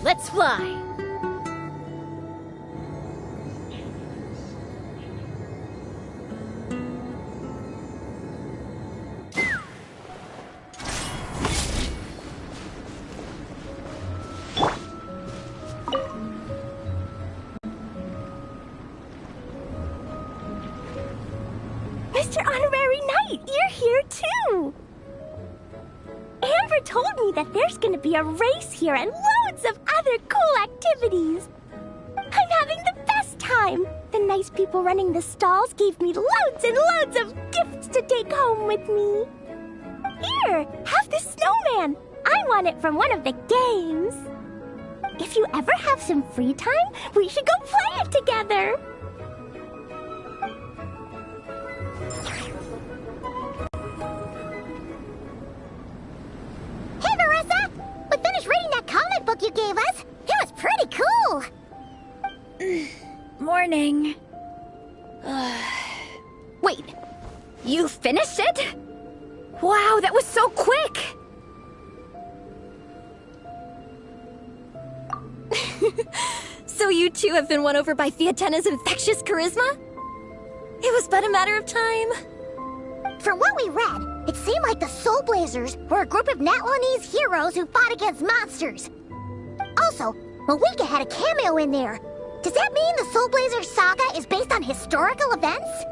Let's fly! Mr. Honorary Knight, you're here too! Amber told me that there's gonna be a race here and loads of other cool activities. I'm having the best time. The nice people running the stalls gave me loads and loads of gifts to take home with me. Here, have this snowman. I won it from one of the games. If you ever have some free time, we should go play it together. Hey, Marissa! We finished reading that comic book you gave us. It was pretty cool. Morning. Wait, you finished it? Wow, that was so quick! So you two have been won over by Fiatena's infectious charisma? It was but a matter of time. From what we read, it seemed like the Soulblazers were a group of Natlanese heroes who fought against monsters. Also, Malika had a cameo in there. Does that mean the Soulblazers saga is based on historical events?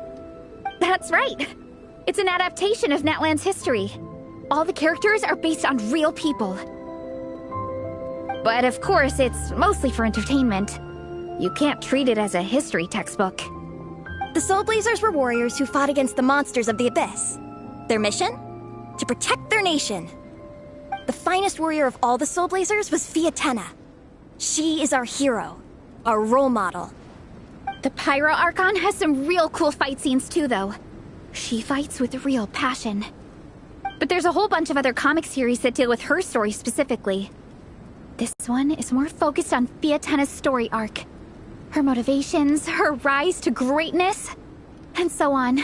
That's right. It's an adaptation of Natlan's history. All the characters are based on real people. But of course, it's mostly for entertainment. You can't treat it as a history textbook. The Soulblazers were warriors who fought against the monsters of the Abyss. Their mission? To protect their nation. The finest warrior of all the Soulblazers was Fiatena. She is our hero, our role model. The Pyro Archon has some real cool fight scenes too, though. She fights with real passion. But there's a whole bunch of other comic series that deal with her story specifically. This one is more focused on Fiatena's story arc. Her motivations, her rise to greatness, and so on.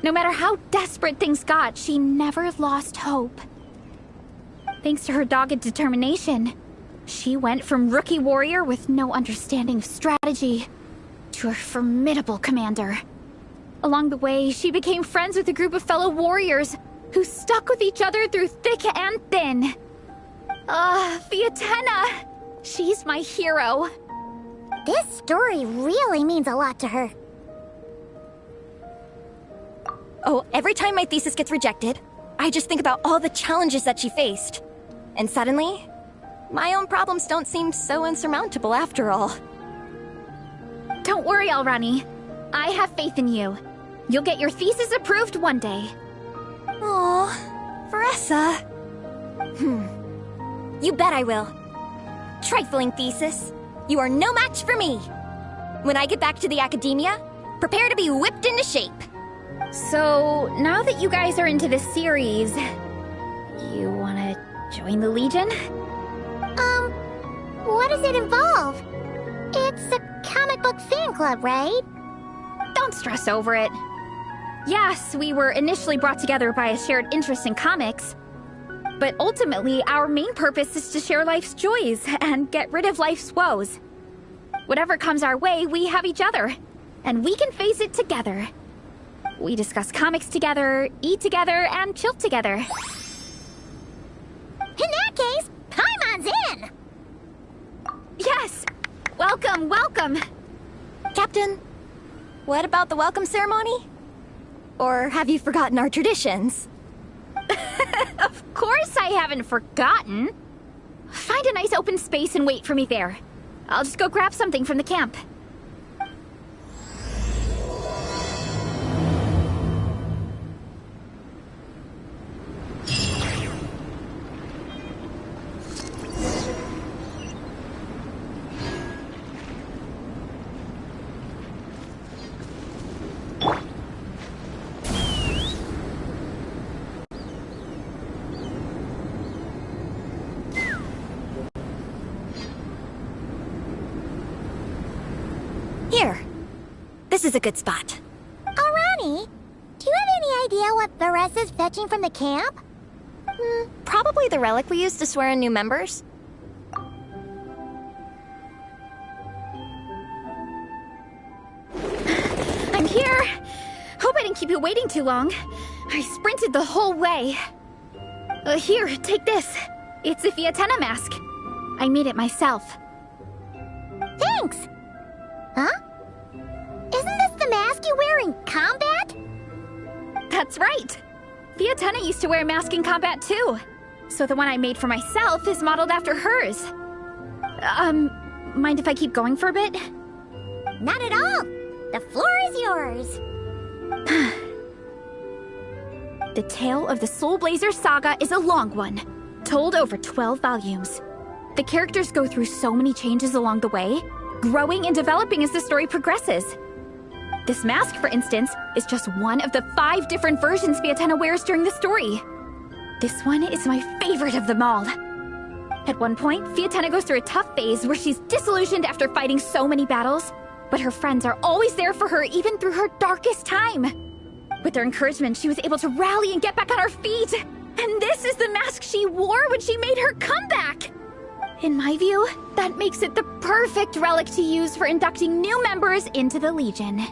No matter how desperate things got, she never lost hope. Thanks to her dogged determination, she went from rookie warrior with no understanding of strategy to a formidable commander. Along the way, she became friends with a group of fellow warriors who stuck with each other through thick and thin. Fiatena! She's my hero. This story really means a lot to her. Oh, every time my thesis gets rejected, I just think about all the challenges that she faced. And suddenly, my own problems don't seem so insurmountable after all. Don't worry, Alrani. I have faith in you. You'll get your thesis approved one day. Aw, Veressa. You bet I will. Trifling thesis. You are no match for me. When I get back to the academia, prepare to be whipped into shape. So, now that you guys are into this series, you wanna join the Legion? What does it involve? It's a comic book fan club, right? Don't stress over it. Yes, we were initially brought together by a shared interest in comics, but ultimately our main purpose is to share life's joys and get rid of life's woes. Whatever comes our way, we have each other, and we can face it together. We discuss comics together, eat together, and chill together. In that case, Paimon's in! Yes! Welcome, welcome! Captain, what about the welcome ceremony? Or have you forgotten our traditions? Of course I haven't forgotten. Find a nice open space and wait for me there. I'll just go grab something from the camp. Here. This is a good spot. Ronnie, do you have any idea what Varese is fetching from the camp? Probably the relic we used to swear in new members. I'm here! Hope I didn't keep you waiting too long. I sprinted the whole way. Here, take this. It's a Fiatena mask. I made it myself. Thanks! Huh? Isn't this the mask you wear in combat? That's right! Fiatena used to wear a mask in combat too. So the one I made for myself is modeled after hers. Mind if I keep going for a bit? Not at all! The floor is yours! The tale of the Soulblazers saga is a long one, told over 12 volumes. The characters go through so many changes along the way, growing and developing as the story progresses. This mask, for instance, is just one of the 5 different versions Fiatena wears during the story. This one is my favorite of them all. At one point, Fiatena goes through a tough phase where she's disillusioned after fighting so many battles, but her friends are always there for her even through her darkest time. With their encouragement, she was able to rally and get back on her feet. And this is the mask she wore when she made her comeback. In my view, that makes it the perfect relic to use for inducting new members into the Legion.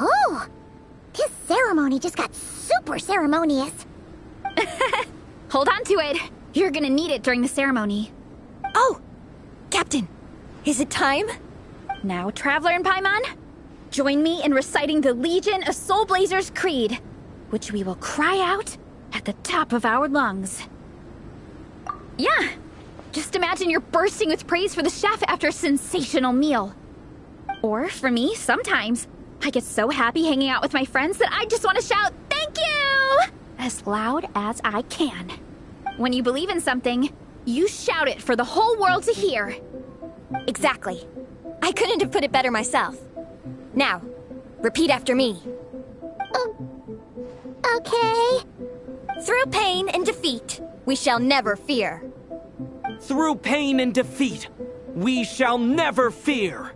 Oh! This ceremony just got super ceremonious. Hold on to it. You're gonna need it during the ceremony. Oh! Captain, is it time? Now, Traveler and Paimon, join me in reciting the Legion of Soulblazers Creed, which we will cry out at the top of our lungs. Yeah, just imagine you're bursting with praise for the chef after a sensational meal. Or, for me, sometimes, I get so happy hanging out with my friends that I just want to shout, "Thank you!" as loud as I can. When you believe in something, you shout it for the whole world to hear. Exactly. I couldn't have put it better myself. Now, repeat after me. Okay. Through pain and defeat, we shall never fear. Through pain and defeat, we shall never fear.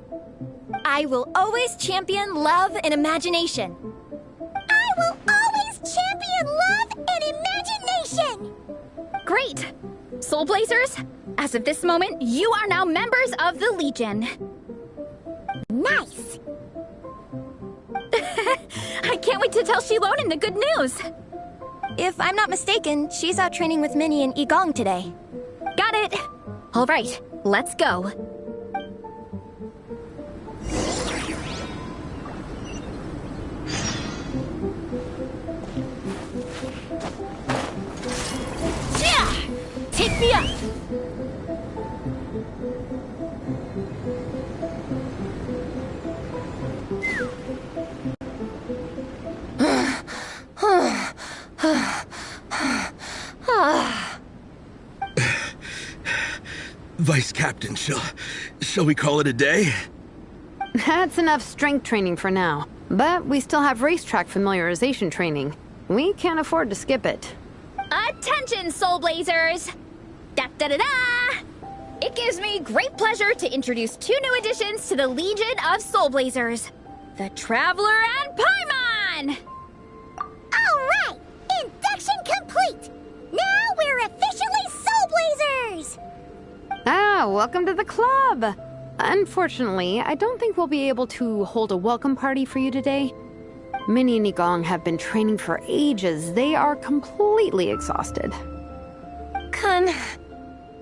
I will always champion love and imagination. I will always champion love and imagination! Great! Soulblazers, as of this moment, you are now members of the Legion. Nice! I can't wait to tell Shilonen the good news. If I'm not mistaken, she's out training with Minnie and Igong today. Got it. All right, let's go. Yeah! Take me up! Vice Captain, shall we call it a day? That's enough strength training for now. But we still have racetrack familiarization training. We can't afford to skip it. Attention, Soulblazers! Da-da-da-da! It gives me great pleasure to introduce 2 new additions to the Legion of Soulblazers. The Traveler and Paimon! Alright! Induction complete! Now we're officially Soulblazers! Ah, welcome to the club! Unfortunately, I don't think we'll be able to hold a welcome party for you today. Minnie and Igong have been training for ages. They are completely exhausted.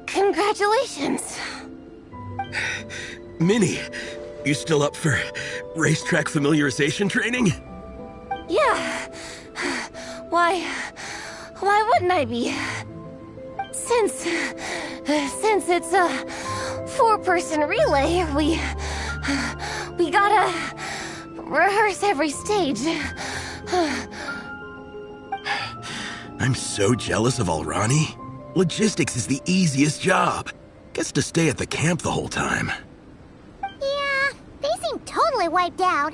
Congratulations. Minnie, you still up for racetrack familiarization training? Yeah. Why wouldn't I be? Since it's a 4-person relay, we gotta rehearse every stage. I'm so jealous of Alrani. Logistics is the easiest job. Gets to stay at the camp the whole time. Yeah, they seem totally wiped out.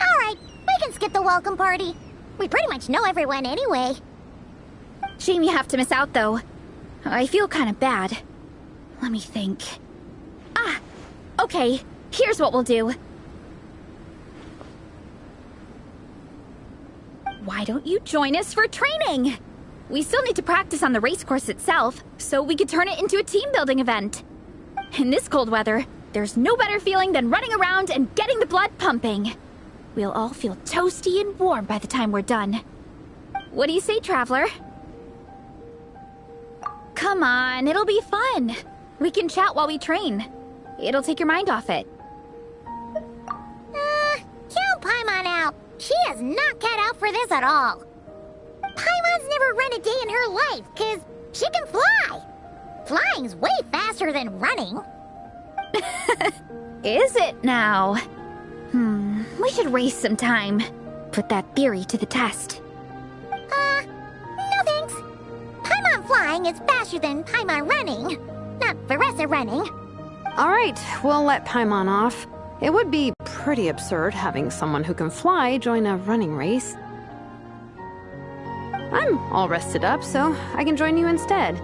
Alright, we can skip the welcome party. We pretty much know everyone anyway. Shame you have to miss out, though. I feel kind of bad. Let me think. Ah! Okay, here's what we'll do. don't you join us for training? We still need to practice on the race course itself, so we could turn it into a team-building event. In this cold weather, there's no better feeling than running around and getting the blood pumping. We'll all feel toasty and warm by the time we're done. What do you say, Traveler? Come on, it'll be fun. We can chat while we train. It'll take your mind off it. Count Paimon out. She is not cut out for this at all. Paimon's never run a day in her life, 'cause she can fly. Flying's way faster than running. Is it now? We should race sometime. Put that theory to the test. No thanks. Paimon flying is faster than Paimon running. Not Veressa running. Alright, we'll let Paimon off. It would be pretty absurd having someone who can fly join a running race. I'm all rested up, so I can join you instead.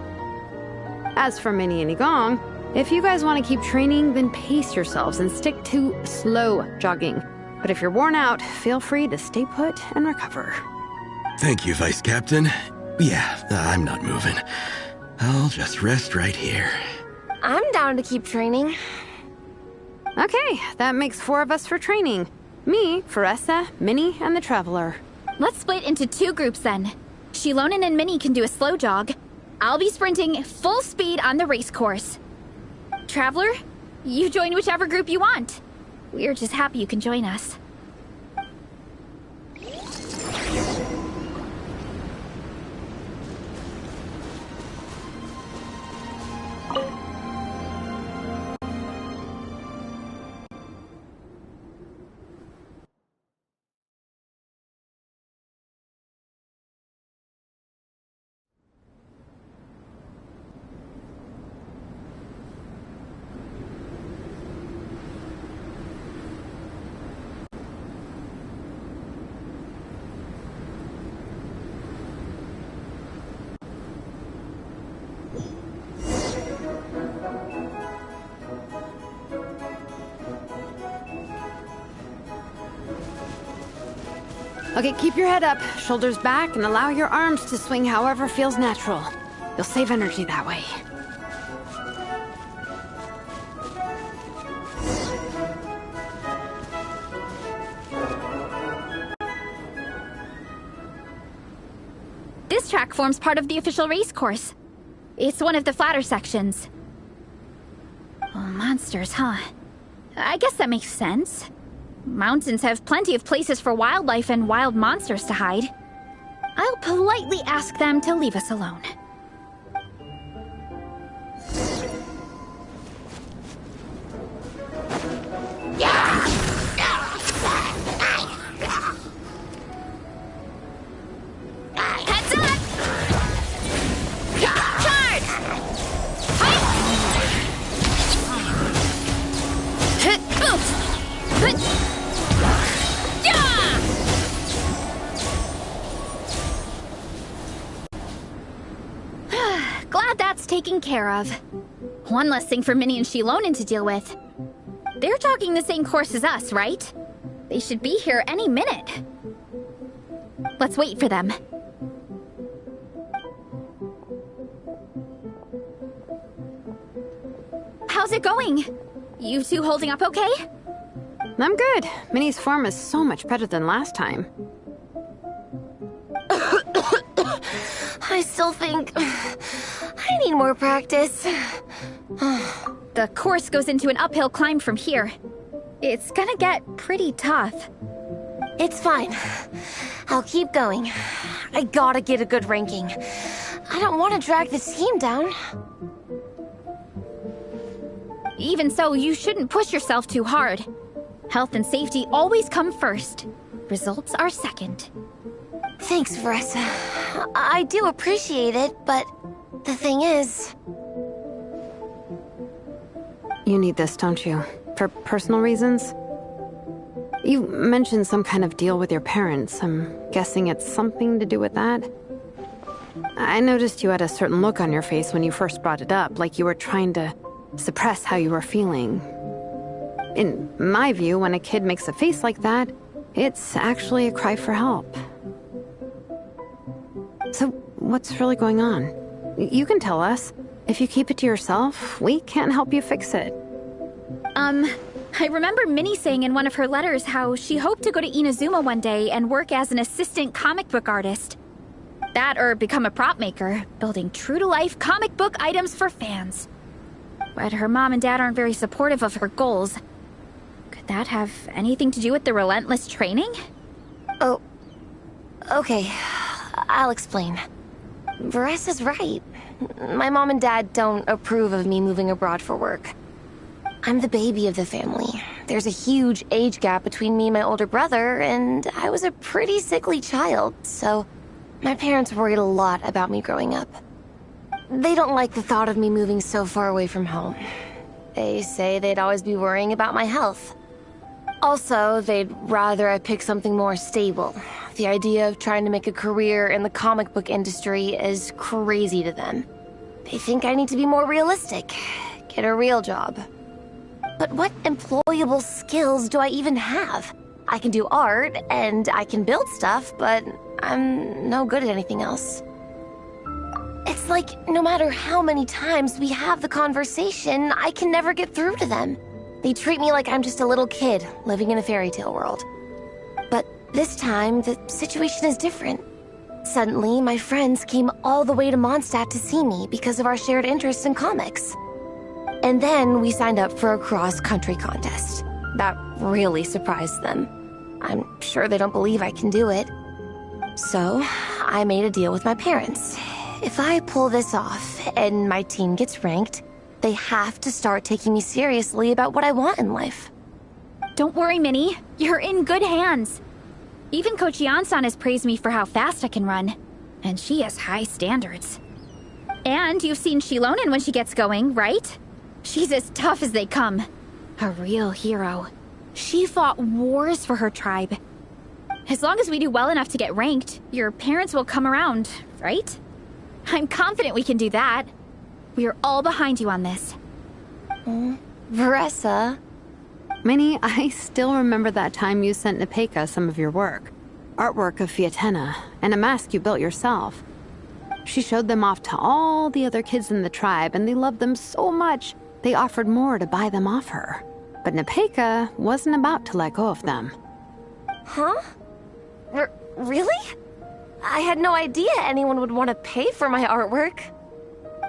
As for Minnie and Igong, if you guys want to keep training, then pace yourselves and stick to slow jogging. But if you're worn out, feel free to stay put and recover. Thank you, Vice Captain. Yeah, I'm not moving. I'll just rest right here. I'm down to keep training. Okay, that makes 4 of us for training. Me, Veressa, Minnie, and the Traveler. Let's split into 2 groups then. Shilonen and Minnie can do a slow jog. I'll be sprinting full speed on the race course. Traveler, you join whichever group you want. We're just happy you can join us. Okay, keep your head up, shoulders back, and allow your arms to swing however feels natural. You'll save energy that way. This track forms part of the official race course. It's one of the flatter sections. Oh, monsters, huh? I guess that makes sense. Mountains have plenty of places for wildlife and wild monsters to hide. I'll politely ask them to leave us alone. Heads up! Charge! Hit! Boot! Glad that's taken care of. One less thing for Minnie and Shilonen to deal with. They're jogging the same course as us, right? They should be here any minute. Let's wait for them. How's it going? You two holding up okay? I'm good. Minnie's form is so much better than last time. I still think I need more practice. The course goes into an uphill climb from here. It's gonna get pretty tough. It's fine. I'll keep going. I gotta get a good ranking. I don't want to drag this team down. Even so, you shouldn't push yourself too hard. Health and safety always come first. Results are second. Thanks, Veressa. I do appreciate it, but the thing is... You need this, don't you? For personal reasons? You mentioned some kind of deal with your parents. I'm guessing it's something to do with that? I noticed you had a certain look on your face when you first brought it up, like you were trying to suppress how you were feeling. In my view, when a kid makes a face like that, it's actually a cry for help. So, what's really going on? You can tell us. If you keep it to yourself, we can't help you fix it. I remember Minnie saying in one of her letters how she hoped to go to Inazuma one day and work as an assistant comic book artist. That or become a prop maker, building true-to-life comic book items for fans. But her mom and dad aren't very supportive of her goals. Could that have anything to do with the relentless training? Oh, okay. I'll explain. Varesa's right. My mom and dad don't approve of me moving abroad for work. I'm the baby of the family. There's a huge age gap between me and my older brother, and I was a pretty sickly child, so my parents worried a lot about me growing up. They don't like the thought of me moving so far away from home. They say they'd always be worrying about my health. Also, they'd rather I pick something more stable. The idea of trying to make a career in the comic book industry is crazy to them. They think I need to be more realistic, get a real job. But what employable skills do I even have? I can do art, and I can build stuff, but I'm no good at anything else. It's like, no matter how many times we have the conversation, I can never get through to them. They treat me like I'm just a little kid living in a fairy tale world. But this time, the situation is different. Suddenly, my friends came all the way to Mondstadt to see me because of our shared interests in comics. And then we signed up for a cross-country contest. That really surprised them. I'm sure they don't believe I can do it. So, I made a deal with my parents. If I pull this off and my team gets ranked, they have to start taking me seriously about what I want in life. Don't worry, Minnie. You're in good hands. Even Coach Yan-san has praised me for how fast I can run. And she has high standards. And you've seen Shilonen when she gets going, right? She's as tough as they come. A real hero. She fought wars for her tribe. As long as we do well enough to get ranked, your parents will come around, right? I'm confident we can do that. We are all behind you on this. Varesa. Minnie, I still remember that time you sent Nepeka some of your work. Artwork of Fiatena, and a mask you built yourself. She showed them off to all the other kids in the tribe, and they loved them so much, they offered more to buy them off her. But Nepeka wasn't about to let go of them. Huh? Really? I had no idea anyone would want to pay for my artwork.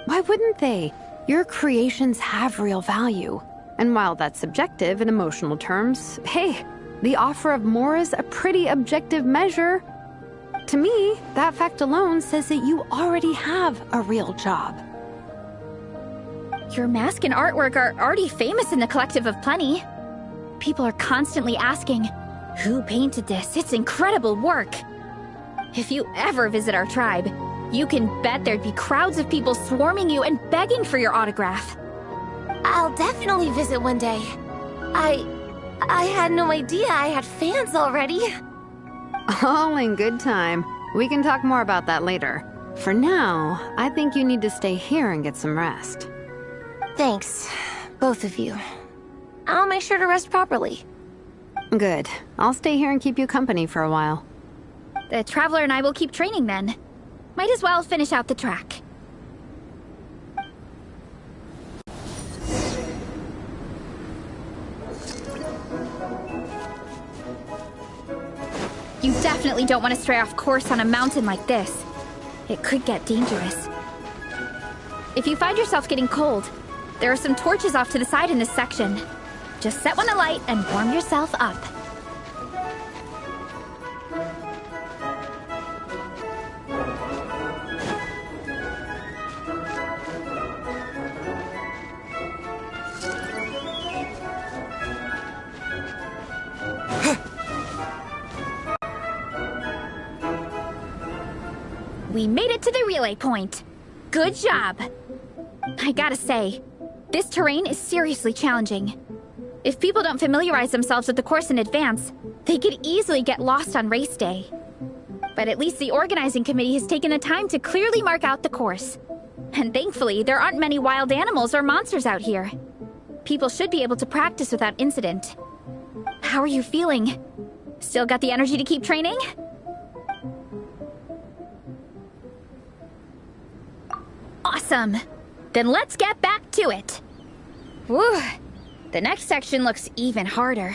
Why wouldn't they? Your creations have real value. And while that's subjective in emotional terms, hey, the offer of more is a pretty objective measure. To me, that fact alone says that you already have a real job. Your mask and artwork are already famous in the Collective of Plenty. People are constantly asking, who painted this? It's incredible work. If you ever visit our tribe, you can bet there'd be crowds of people swarming you and begging for your autograph. I'll definitely visit one day. I had no idea I had fans already. All in good time. We can talk more about that later. For now, I think you need to stay here and get some rest. Thanks, both of you. I'll make sure to rest properly. Good. I'll stay here and keep you company for a while. The Traveler and I will keep training then. Might as well finish out the track. You definitely don't want to stray off course on a mountain like this. It could get dangerous. If you find yourself getting cold, there are some torches off to the side in this section. Just set one alight and warm yourself up. We made it to the relay point. Good job. I gotta say, this terrain is seriously challenging. If people don't familiarize themselves with the course in advance, they could easily get lost on race day. But at least the organizing committee has taken the time to clearly mark out the course. And thankfully, there aren't many wild animals or monsters out here. People should be able to practice without incident. How are you feeling? Still got the energy to keep training? Awesome! Then let's get back to it. Whew. The next section looks even harder.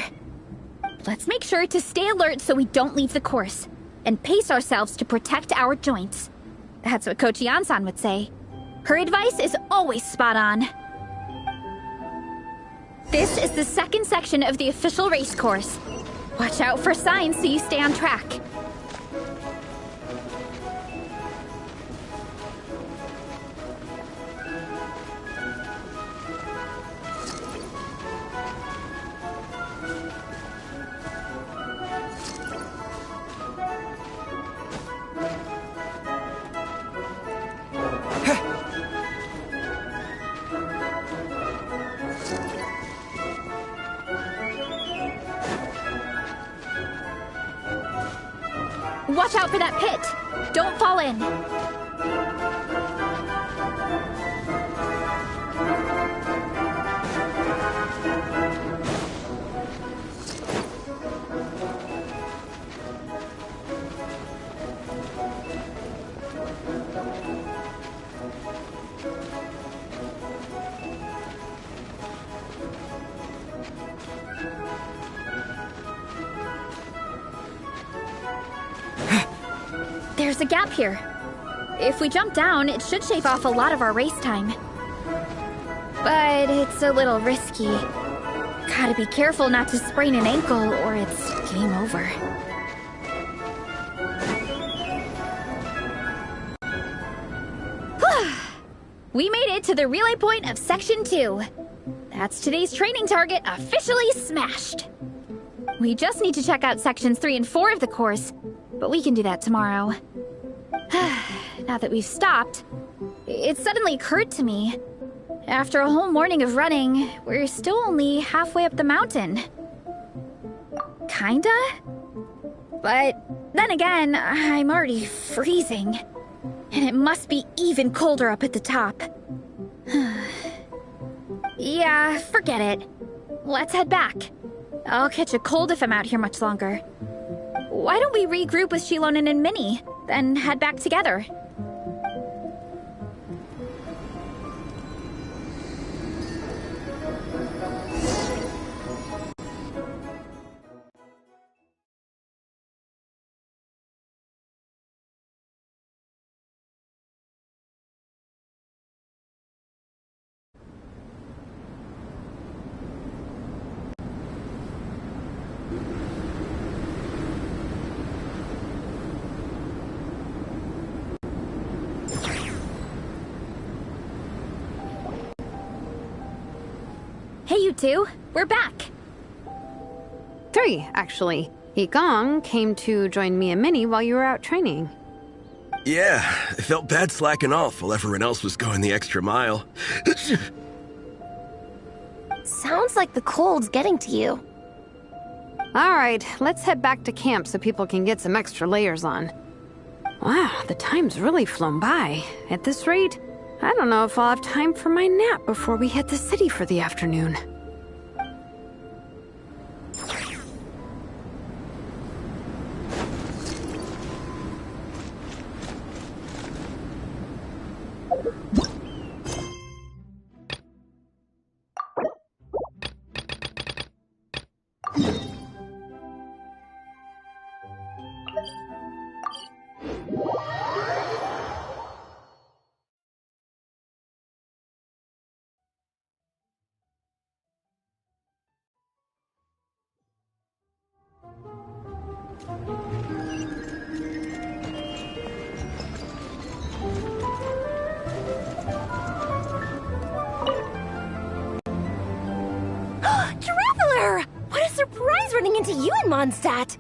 Let's make sure to stay alert so we don't leave the course, and pace ourselves to protect our joints. That's what Coach Yan-san would say. Her advice is always spot on. This is the second section of the official race course. Watch out for signs so you stay on track. Watch out for that pit! Don't fall in! There's a gap here. If we jump down, it should shave off a lot of our race time. But it's a little risky. Gotta be careful not to sprain an ankle or it's game over. We made it to the relay point of Section 2. That's today's training target officially smashed. We just need to check out Sections 3 and 4 of the course, but we can do that tomorrow. Now that we've stopped, it suddenly occurred to me. After a whole morning of running, we're still only halfway up the mountain. Kinda? But then again, I'm already freezing. And it must be even colder up at the top. Yeah, forget it. Let's head back. I'll catch a cold if I'm out here much longer. Why don't we regroup with Shilonen and Minnie, then head back together? Hey, you two. We're back. 3, actually. Igong came to join me and Minnie while you were out training. Yeah, I felt bad slacking off while everyone else was going the extra mile. Sounds like the cold's getting to you. All right, let's head back to camp so people can get some extra layers on. Wow, the time's really flown by. At this rate, I don't know if I'll have time for my nap before we hit the city for the afternoon. Mondstadt!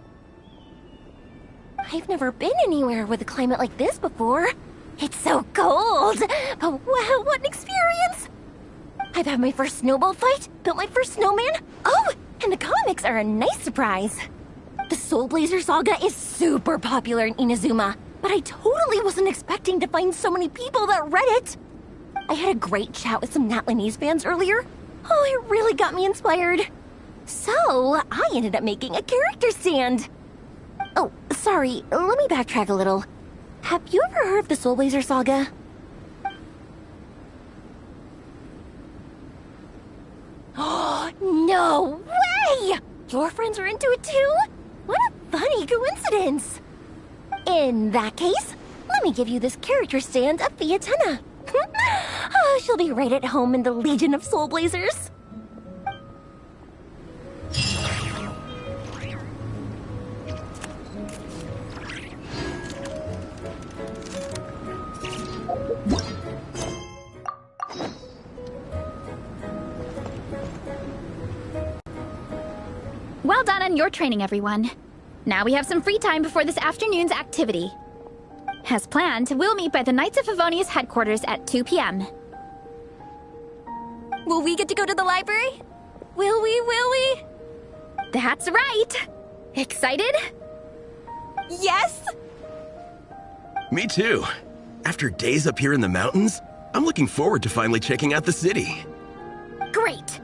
I've never been anywhere with a climate like this before. It's so cold! But wow, what an experience! I've had my first snowball fight, built my first snowman. Oh, and the comics are a nice surprise. The Soulblazers saga is super popular in Inazuma, but I totally wasn't expecting to find so many people that read it. I had a great chat with some Natlanese fans earlier. Oh, it really got me inspired. So, I ended up making a character stand. Oh, sorry, let me backtrack a little. Have you ever heard of the Soulblazer saga? No way! Your friends are into it too? What a funny coincidence. In that case, let me give you this character stand of Fiatena. Oh, she'll be right at home in the Legion of Soulblazers. Well done on your training, everyone. Now we have some free time before this afternoon's activity. As planned, we'll meet by the Knights of Favonia's headquarters at 2 p.m. Will we get to go to the library? Will we? That's right! Excited? Yes! Me too. After days up here in the mountains, I'm looking forward to finally checking out the city. Great!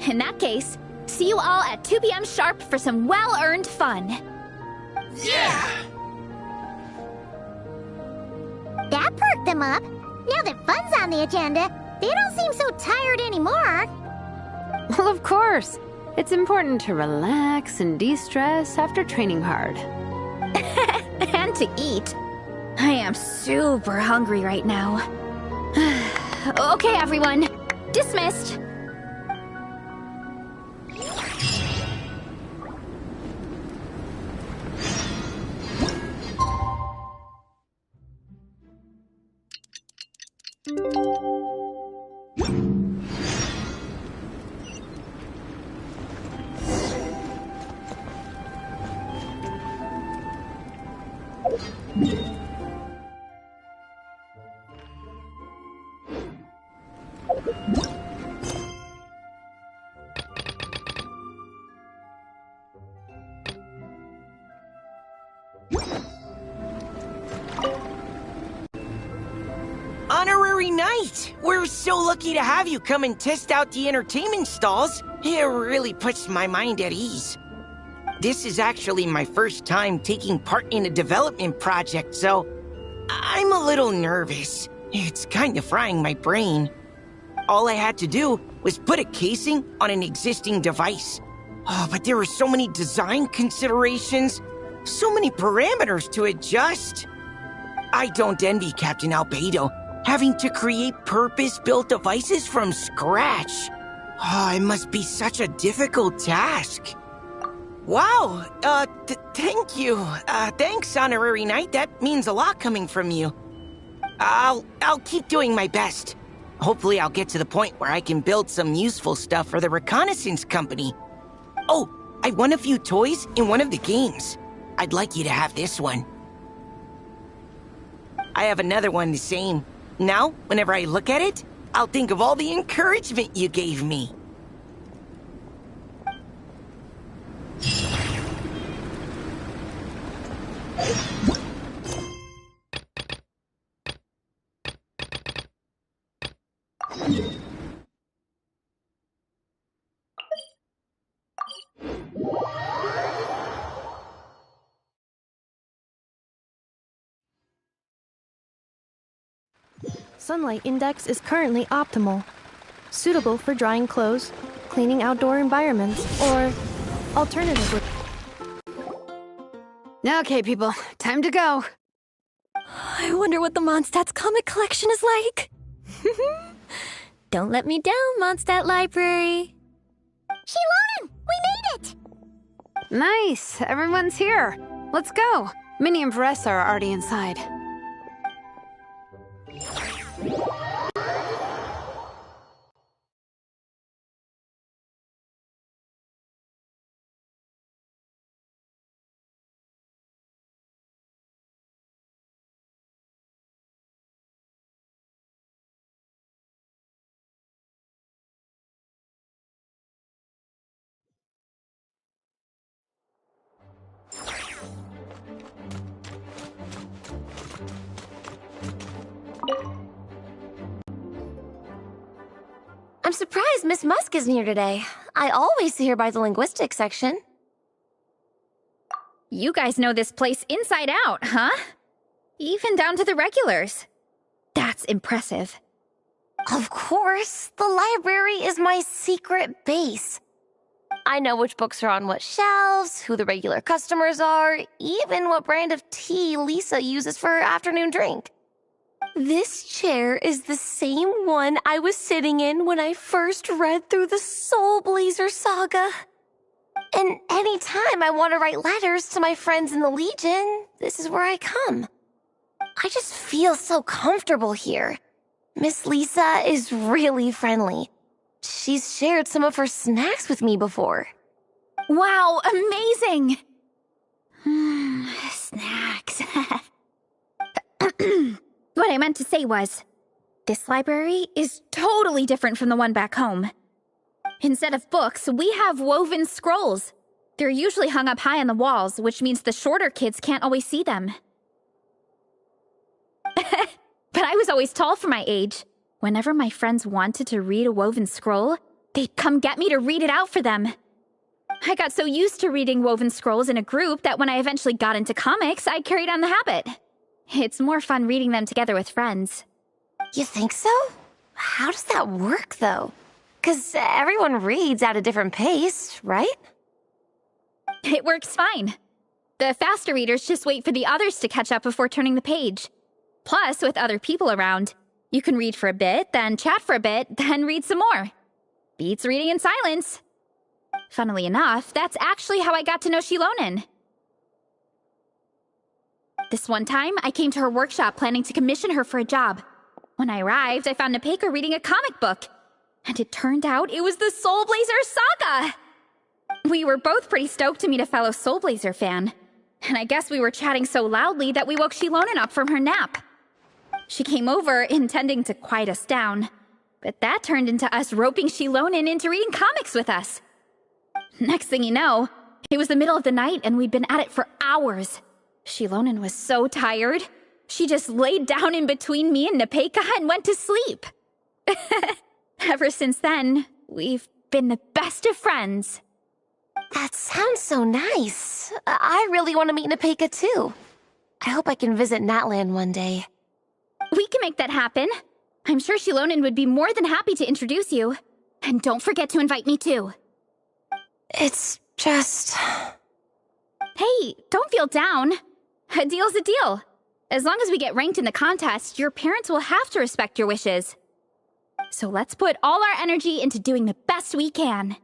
In that case, see you all at 2 p.m. sharp for some well-earned fun. Yeah! That perked them up. Now that fun's on the agenda, they don't seem so tired anymore. Well, of course. It's important to relax and de-stress after training hard. And to eat. I am super hungry right now. Okay, everyone. Dismissed. Honorary Knight! We're so lucky to have you come and test out the entertainment stalls. It really puts my mind at ease. This is actually my first time taking part in a development project, so I'm a little nervous. It's kind of frying my brain. All I had to do was put a casing on an existing device. Oh, but there were so many design considerations, so many parameters to adjust. I don't envy Captain Albedo, having to create purpose-built devices from scratch. Oh, it must be such a difficult task. Wow, thank you. Thanks, Honorary Knight. That means a lot coming from you. I'll keep doing my best. Hopefully I'll get to the point where I can build some useful stuff for the reconnaissance company. Oh, I won a few toys in one of the games. I'd like you to have this one. I have another one the same. Now, whenever I look at it, I'll think of all the encouragement you gave me. Sunlight index is currently optimal, suitable for drying clothes, cleaning outdoor environments, or alternatively. Okay, people, time to go. I wonder what the Mondstadt's comic collection is like. Don't let me down, Mondstadt Library. Shilonen, we made it! Nice, everyone's here. Let's go. Minnie and Varessa are already inside. I'm surprised Miss Musk isn't here today. I always see her by the linguistics section. You guys know this place inside out, huh? Even down to the regulars. That's impressive. Of course, the library is my secret base. I know which books are on what shelves, who the regular customers are, even what brand of tea Lisa uses for her afternoon drink. This chair is the same one I was sitting in when I first read through the Soulblazer saga. And anytime I want to write letters to my friends in the Legion, this is where I come. I just feel so comfortable here. Miss Lisa is really friendly. She's shared some of her snacks with me before. Wow, amazing! Snacks. What I meant to say was, this library is totally different from the one back home. Instead of books, we have woven scrolls. They're usually hung up high on the walls, which means the shorter kids can't always see them. But I was always tall for my age. Whenever my friends wanted to read a woven scroll, they'd come get me to read it out for them. I got so used to reading woven scrolls in a group that when I eventually got into comics, I carried on the habit. It's more fun reading them together with friends. You think so? How does that work, though? 'Cause everyone reads at a different pace, right? It works fine. The faster readers just wait for the others to catch up before turning the page. Plus, with other people around, you can read for a bit, then chat for a bit, then read some more. Beats reading in silence. Funnily enough, that's actually how I got to know Shilonen. This one time, I came to her workshop planning to commission her for a job. When I arrived, I found Nepeka reading a comic book. And it turned out it was the Soulblazer saga! We were both pretty stoked to meet a fellow Soulblazer fan. And I guess we were chatting so loudly that we woke Shilonen up from her nap. She came over, intending to quiet us down. But that turned into us roping Shilonen into reading comics with us. Next thing you know, it was the middle of the night and we'd been at it for hours. Shilonen was so tired, she just laid down in between me and Nepeka and went to sleep. Ever since then, we've been the best of friends. That sounds so nice. I really want to meet Nepeka too. I hope I can visit Natland one day. We can make that happen. I'm sure Shilonen would be more than happy to introduce you. And don't forget to invite me too. It's just... Hey, don't feel down. A deal's a deal. As long as we get ranked in the contest, your parents will have to respect your wishes. So let's put all our energy into doing the best we can.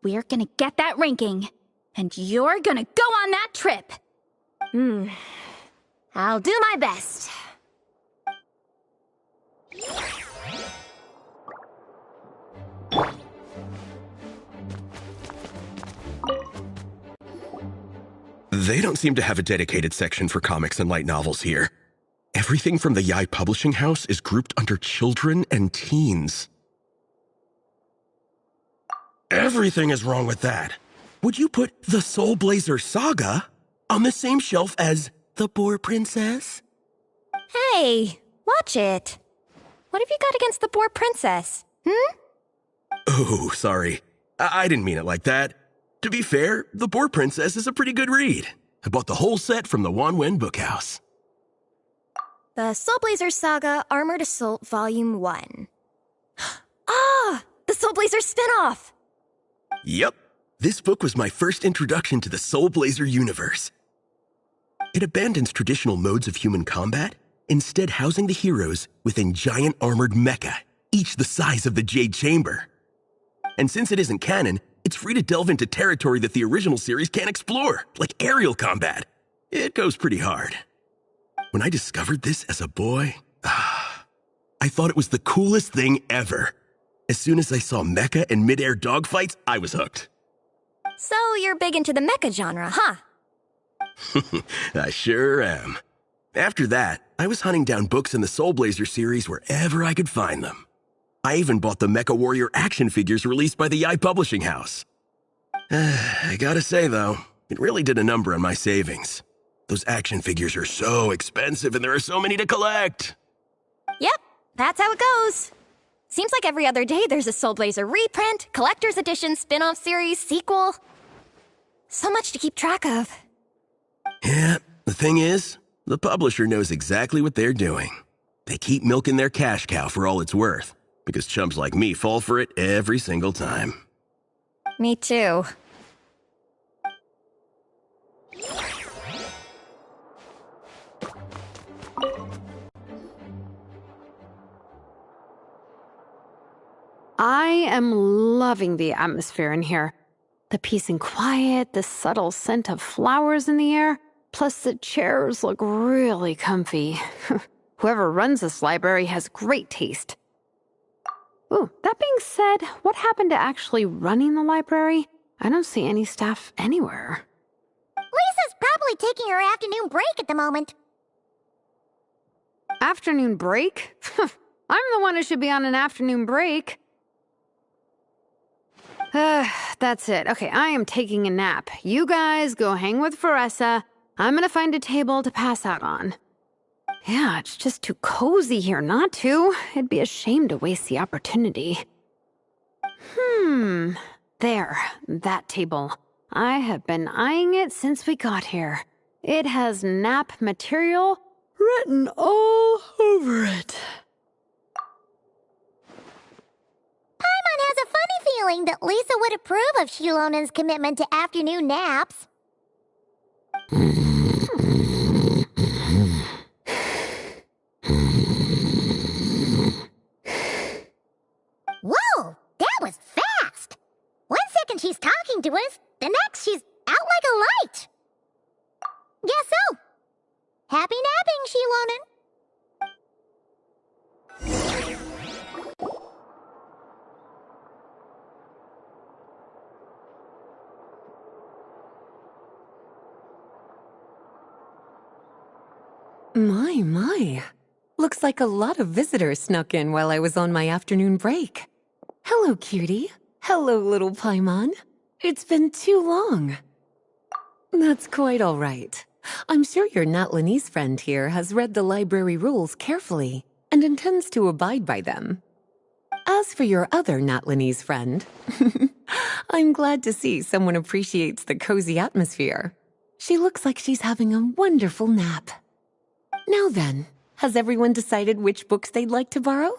We're gonna get that ranking, and you're gonna go on that trip. I'll do my best. They don't seem to have a dedicated section for comics and light novels here. Everything from the Yai Publishing House is grouped under children and teens. Everything is wrong with that. Would you put the Soulblazer saga on the same shelf as The Boar Princess? Hey, watch it. What have you got against the Boar Princess? Oh, sorry. I didn't mean it like that. To be fair, The Boar Princess is a pretty good read. I bought the whole set from the Wanwen Bookhouse. The Soulblazer Saga Armored Assault Volume 1. Ah! The Soulblazer spinoff! Yep. This book was my first introduction to the Soulblazer universe. It abandons traditional modes of human combat, instead housing the heroes within giant armored mecha, each the size of the Jade Chamber. And since it isn't canon, it's free to delve into territory that the original series can't explore, like aerial combat. It goes pretty hard. When I discovered this as a boy, I thought it was the coolest thing ever. As soon as I saw mecha and mid-air dogfights, I was hooked. So you're big into the mecha genre, huh? I sure am. After that, I was hunting down books in the Soulblazer series wherever I could find them. I even bought the Mecha Warrior action figures released by the Yai Publishing House. I gotta say, though, it really did a number on my savings. Those action figures are so expensive and there are so many to collect. Yep, that's how it goes. Seems like every other day there's a Soulblazer reprint, collector's edition, spin-off series, sequel. So much to keep track of. Yeah, the thing is, the publisher knows exactly what they're doing. They keep milking their cash cow for all it's worth, because chumps like me fall for it every single time. Me too. I am loving the atmosphere in here. The peace and quiet, the subtle scent of flowers in the air, plus the chairs look really comfy. Whoever runs this library has great taste. Ooh, that being said, what happened to actually running the library? I don't see any staff anywhere. Lisa's probably taking her afternoon break at the moment. Afternoon break? I'm the one who should be on an afternoon break. That's it. Okay, I am taking a nap. You guys go hang with Veressa. I'm gonna find a table to pass out on. Yeah, it's just too cozy here not to. It'd be a shame to waste the opportunity. There, that table. I have been eyeing it since we got here. It has nap material written all over it. Paimon has a funny feeling that Lisa would approve of Shilonen's commitment to afternoon naps. Whoa, that was fast! 1 second she's talking to us, the next she's out like a light. Guess so. Happy napping, Shilonen. My. Looks like a lot of visitors snuck in while I was on my afternoon break. Hello, cutie. Hello, little Paimon. It's been too long. That's quite all right. I'm sure your Natlanese friend here has read the library rules carefully and intends to abide by them. As for your other Natlanese friend, I'm glad to see someone appreciates the cozy atmosphere. She looks like she's having a wonderful nap. Now then, has everyone decided which books they'd like to borrow?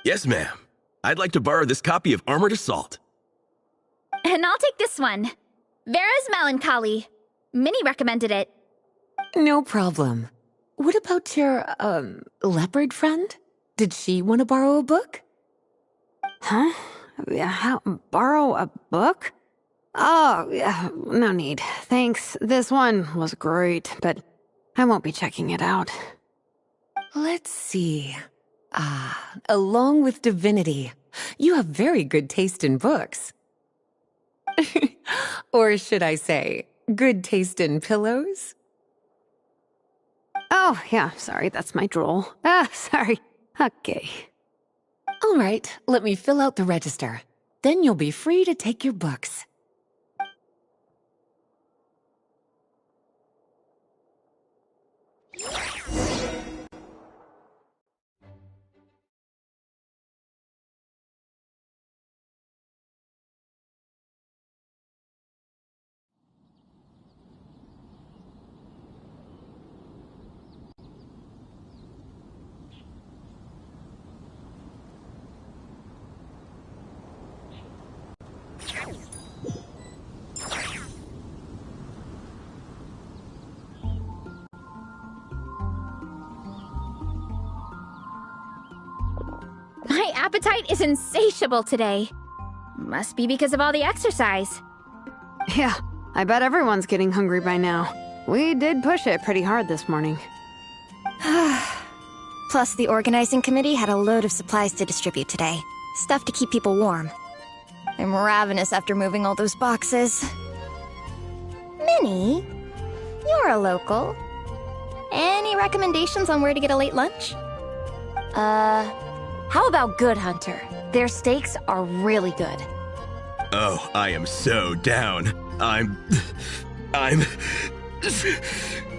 Yes, ma'am. I'd like to borrow this copy of Armored Assault. And I'll take this one. Vera's Melancholy. Minnie recommended it. No problem. What about your, leopard friend? Did she want to borrow a book? Huh? Borrow a book? Oh, yeah, no need. Thanks. This one was great, but I won't be checking it out. Let's see. Along with Divinity, you have very good taste in books. Or should I say, good taste in pillows? Oh, yeah, sorry, that's my drool. Sorry. Okay. All right, let me fill out the register. Then you'll be free to take your books. My appetite is insatiable today. Must be because of all the exercise. Yeah, I bet everyone's getting hungry by now. We did push it pretty hard this morning. Plus, the organizing committee had a load of supplies to distribute today. Stuff to keep people warm. I'm ravenous after moving all those boxes. Minnie, you're a local. Any recommendations on where to get a late lunch? How about Good Hunter? Their steaks are really good. Oh, I am so down. I'm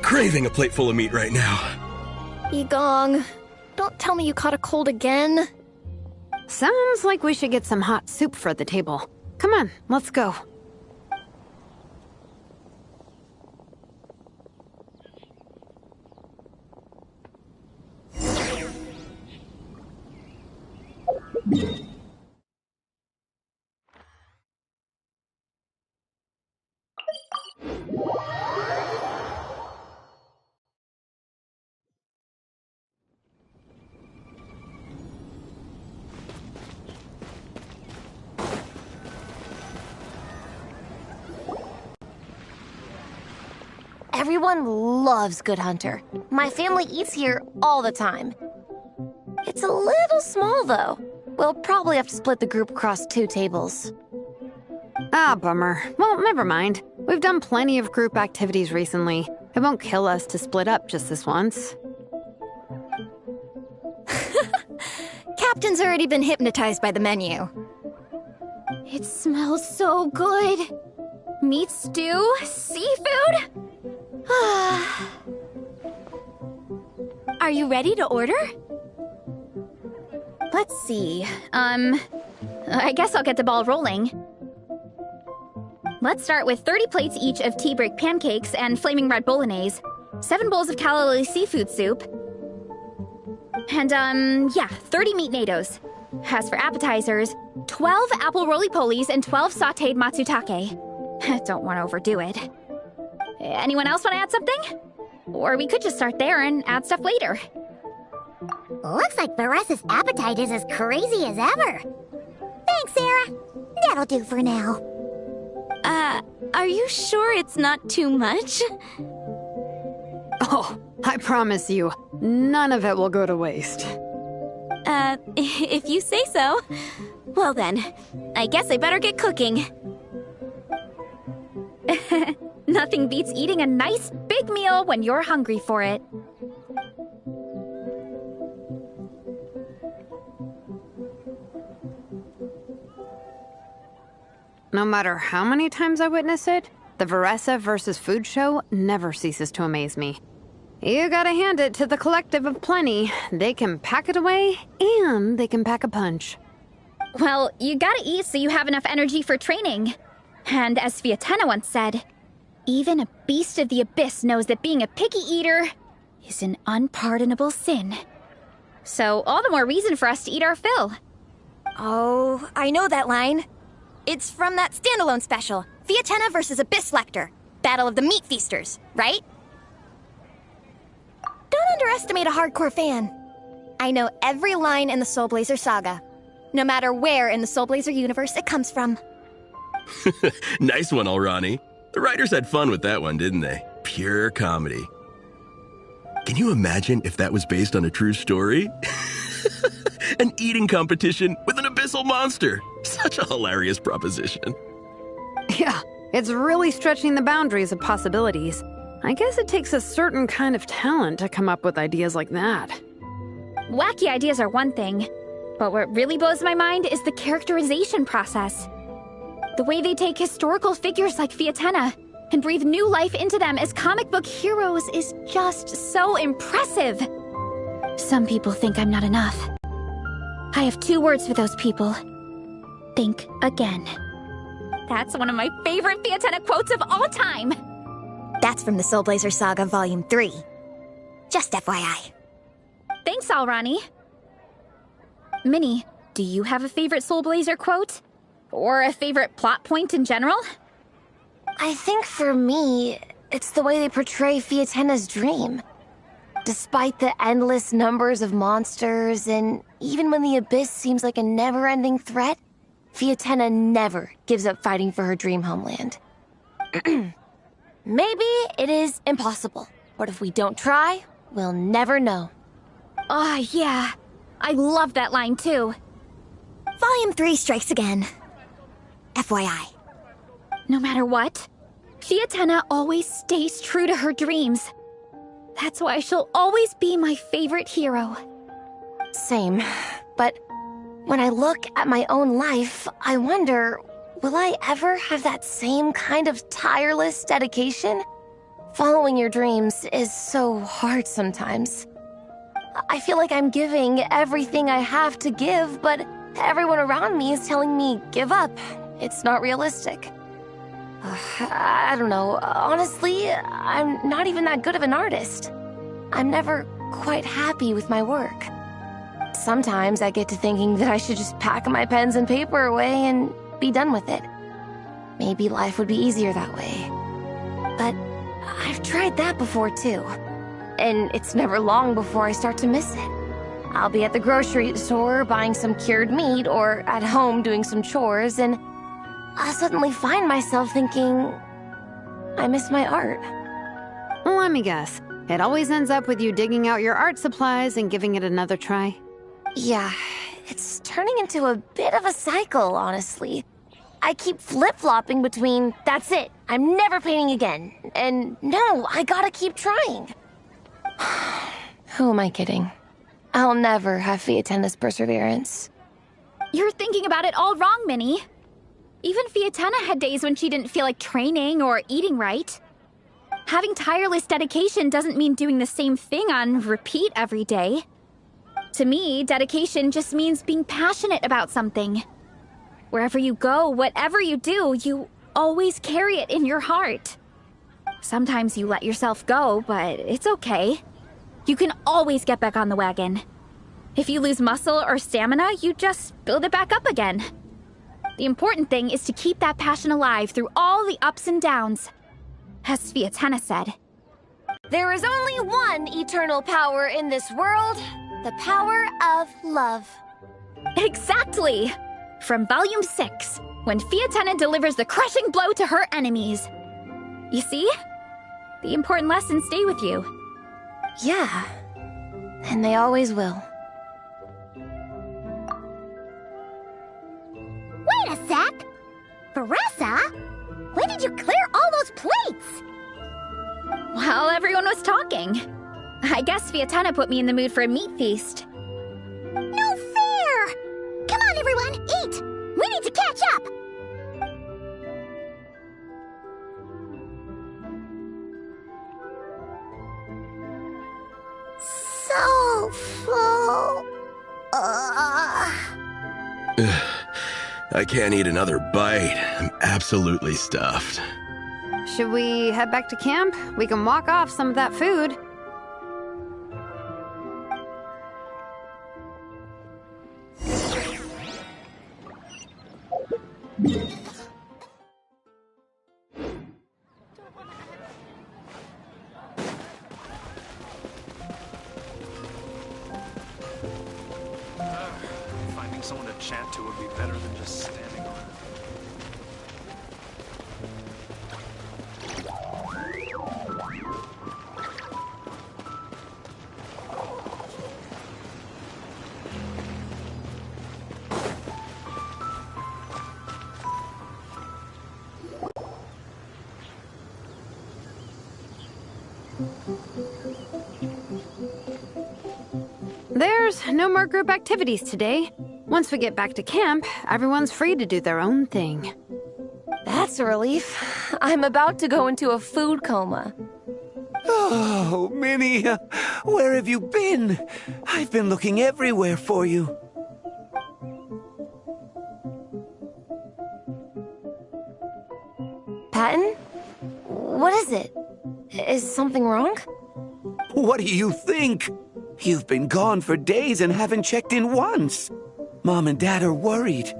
craving a plate full of meat right now. Yigong, don't tell me you caught a cold again. Sounds like we should get some hot soup for the table. Come on, let's go. Everyone loves Good Hunter. My family eats here all the time. It's a little small, though. We'll probably have to split the group across 2 tables. Ah, bummer. Well, never mind. We've done plenty of group activities recently. It won't kill us to split up just this once. Captain's already been hypnotized by the menu. It smells so good. Meat stew? Seafood? Are you ready to order? Let's see. I guess I'll get the ball rolling. Let's start with 30 plates each of tea break pancakes and flaming red bolognese, 7 bowls of calla lily seafood soup, and, 30 meat nados. As for appetizers, 12 apple roly-polies and 12 sautéed matsutake. Don't want to overdo it. Anyone else want to add something? Or we could just start there and add stuff later. Looks like Varessa's appetite is as crazy as ever. Thanks, Sarah. That'll do for now. Are you sure it's not too much? Oh, I promise you, none of it will go to waste. If you say so. Well then, I guess I better get cooking. Nothing beats eating a nice big meal when you're hungry for it. No matter how many times I witness it, the Varessa versus food show never ceases to amaze me. You gotta hand it to the collective of plenty. They can pack it away, and they can pack a punch. Well, you gotta eat so you have enough energy for training. And as Fiatena once said, even a beast of the abyss knows that being a picky eater is an unpardonable sin. So all the more reason for us to eat our fill. Oh, I know that line. It's from that standalone special, Fiatena versus Abyss Lecter, Battle of the Meat Feasters, right? Don't underestimate a hardcore fan. I know every line in the Soulblazer saga, no matter where in the Soulblazer universe it comes from. Nice one, Alrani. The writers had fun with that one, didn't they? Pure comedy. Can you imagine if that was based on a true story? An eating competition with an abyssal monster. Such a hilarious proposition. Yeah, it's really stretching the boundaries of possibilities. I guess it takes a certain kind of talent to come up with ideas like that. Wacky ideas are one thing, but what really blows my mind is the characterization process. The way they take historical figures like Fiatena and breathe new life into them as comic book heroes is just so impressive. Some people think I'm not enough. I have 2 words for those people. Think again. That's one of my favorite Fiatena quotes of all time. That's from the Soulblazer Saga Volume 3. Just FYI. Thanks, Alrani. Minnie, do you have a favorite Soulblazer quote? Or a favorite plot point in general? I think for me, it's the way they portray Fiatena's dream. Despite the endless numbers of monsters, and even when the Abyss seems like a never-ending threat, Fiatena never gives up fighting for her dream homeland. Maybe it is impossible, but if we don't try, we'll never know. Oh, yeah. I love that line, too. Volume 3 strikes again. FYI. No matter what, Fiatena always stays true to her dreams. That's why she'll always be my favorite hero. Same, but when I look at my own life, I wonder, will I ever have that same kind of tireless dedication? Following your dreams is so hard sometimes. I feel like I'm giving everything I have to give, but everyone around me is telling me, give up. It's not realistic. I don't know. Honestly, I'm not even that good of an artist. I'm never quite happy with my work. Sometimes I get to thinking that I should just pack my pens and paper away and be done with it. Maybe life would be easier that way. But I've tried that before too. And it's never long before I start to miss it. I'll be at the grocery store buying some cured meat or at home doing some chores, and I'll suddenly find myself thinking, I miss my art. let me guess. It always ends up with you digging out your art supplies and giving it another try. Yeah, it's turning into a bit of a cycle, honestly. I keep flip-flopping between, that's it, I'm never painting again, and no, I gotta keep trying. Who am I kidding? I'll never have Fiatenna's perseverance. You're thinking about it all wrong, Minnie. Even Fiatenna had days when she didn't feel like training or eating right. Having tireless dedication doesn't mean doing the same thing on repeat every day. To me, dedication just means being passionate about something. Wherever you go, whatever you do, you always carry it in your heart. Sometimes you let yourself go, but it's okay. You can always get back on the wagon. If you lose muscle or stamina, you just build it back up again. The important thing is to keep that passion alive through all the ups and downs. As Fiatenna said, there is only one eternal power in this world, the power of love. Exactly! From Volume 6, when Fiatenna delivers the crushing blow to her enemies. You see? The important lessons stay with you. Yeah, and they always will. Wait a sec! Veressa? When did you clear all those plates? While everyone was talking. I guess Fiatenna put me in the mood for a meat feast. No fair! Come on, everyone, eat! We need to catch up! So full. I can't eat another bite. I'm absolutely stuffed. Should we head back to camp? We can walk off some of that food. Finding someone to chat to would be better than just standing around. There's no more group activities today. Once we get back to camp, everyone's free to do their own thing. That's a relief. I'm about to go into a food coma. Oh, Minnie, where have you been? I've been looking everywhere for you. Patton? What is it? Is something wrong? What do you think? You've been gone for days and haven't checked in once. Mom and Dad are worried.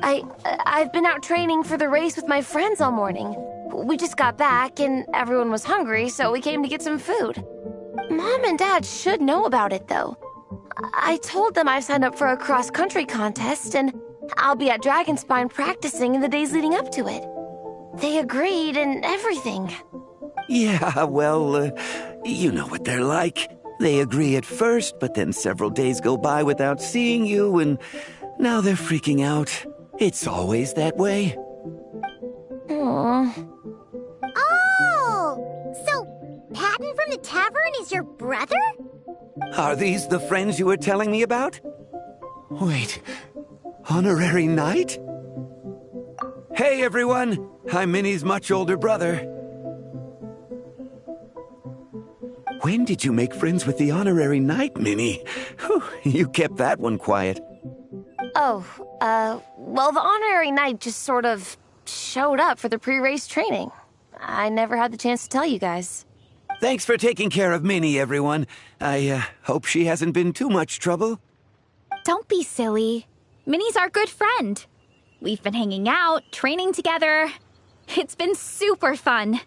I've been out training for the race with my friends all morning. We just got back and everyone was hungry, so we came to get some food. Mom and Dad should know about it, though. I told them I've signed up for a cross-country contest and I'll be at Dragonspine practicing in the days leading up to it. They agreed and everything. Yeah, well, you know what they're like. They agree at first, but then several days go by without seeing you, and now they're freaking out. It's always that way. Aww. Oh! So, Patton from the tavern is your brother? Are these the friends you were telling me about? Wait, honorary knight? Hey, everyone! I'm Minnie's much older brother. When did you make friends with the honorary knight, Minnie? Whew, you kept that one quiet. Oh, well, the honorary knight just sort of showed up for the pre-race training. I never had the chance to tell you guys. Thanks for taking care of Minnie, everyone. I hope she hasn't been too much trouble. Don't be silly. Minnie's our good friend. We've been hanging out, training together. It's been super fun.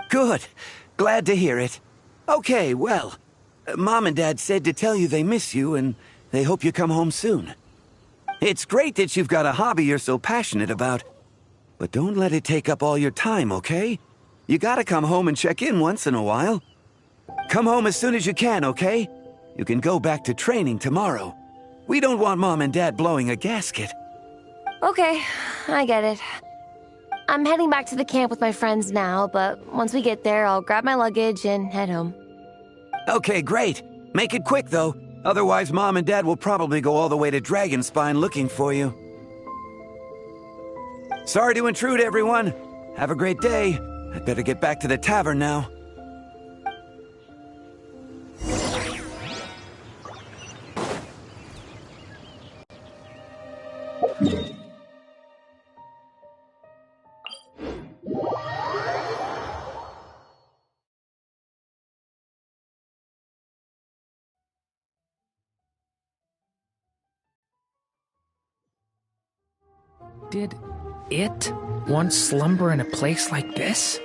Good. Glad to hear it. Okay, well, Mom and Dad said to tell you they miss you and they hope you come home soon. It's great that you've got a hobby you're so passionate about, but don't let it take up all your time, okay? You gotta come home and check in once in a while. Come home as soon as you can, okay? You can go back to training tomorrow. We don't want Mom and Dad blowing a gasket. Okay, I get it. I'm heading back to the camp with my friends now, but once we get there, I'll grab my luggage and head home. Okay, great. Make it quick, though. Otherwise, Mom and Dad will probably go all the way to Dragonspine looking for you. Sorry to intrude, everyone. Have a great day. I'd better get back to the tavern now. Did it once slumber in a place like this?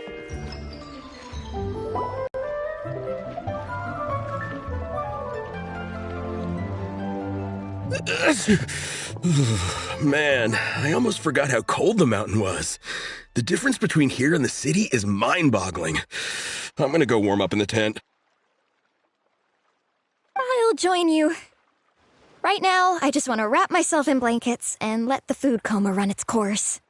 Man, I almost forgot how cold the mountain was. The difference between here and the city is mind-boggling. I'm gonna go warm up in the tent. I'll join you. Right now, I just want to wrap myself in blankets and let the food coma run its course.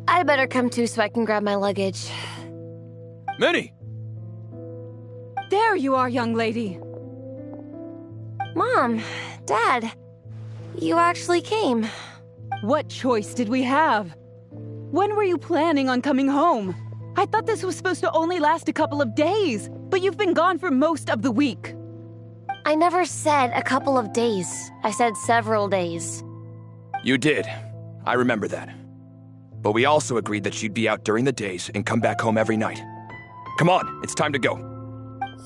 I'd better come too so I can grab my luggage. Minnie! There you are, young lady. Mom, Dad, you actually came. What choice did we have? When were you planning on coming home? I thought this was supposed to only last a couple of days, but you've been gone for most of the week. I never said a couple of days. I said several days. You did. I remember that. But we also agreed that she'd be out during the days and come back home every night. Come on, it's time to go.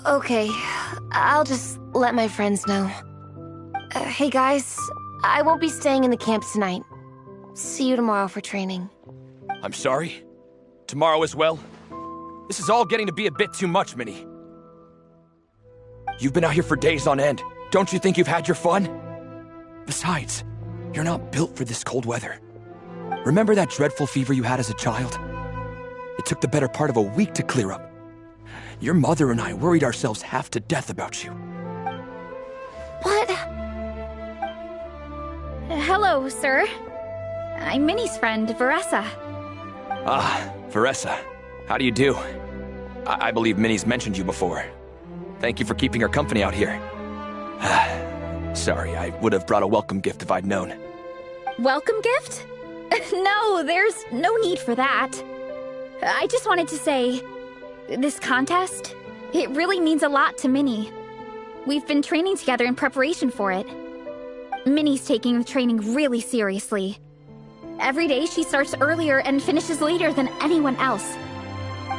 Okay, I'll just let my friends know. Hey guys, I won't be staying in the camp tonight. See you tomorrow for training. I'm sorry. Tomorrow as well? This is all getting to be a bit too much, Minnie. You've been out here for days on end. Don't you think you've had your fun? Besides, you're not built for this cold weather. Remember that dreadful fever you had as a child? It took the better part of a week to clear up. Your mother and I worried ourselves half to death about you. What? Hello, sir. I'm Minnie's friend, Veressa. Ah, Veressa. How do you do? I believe Minnie's mentioned you before. Thank you for keeping her company out here. Sorry, I would have brought a welcome gift if I'd known. Welcome gift? No, there's no need for that. I just wanted to say, this contest, it really means a lot to Minnie. We've been training together in preparation for it. Minnie's taking the training really seriously. Every day she starts earlier and finishes later than anyone else.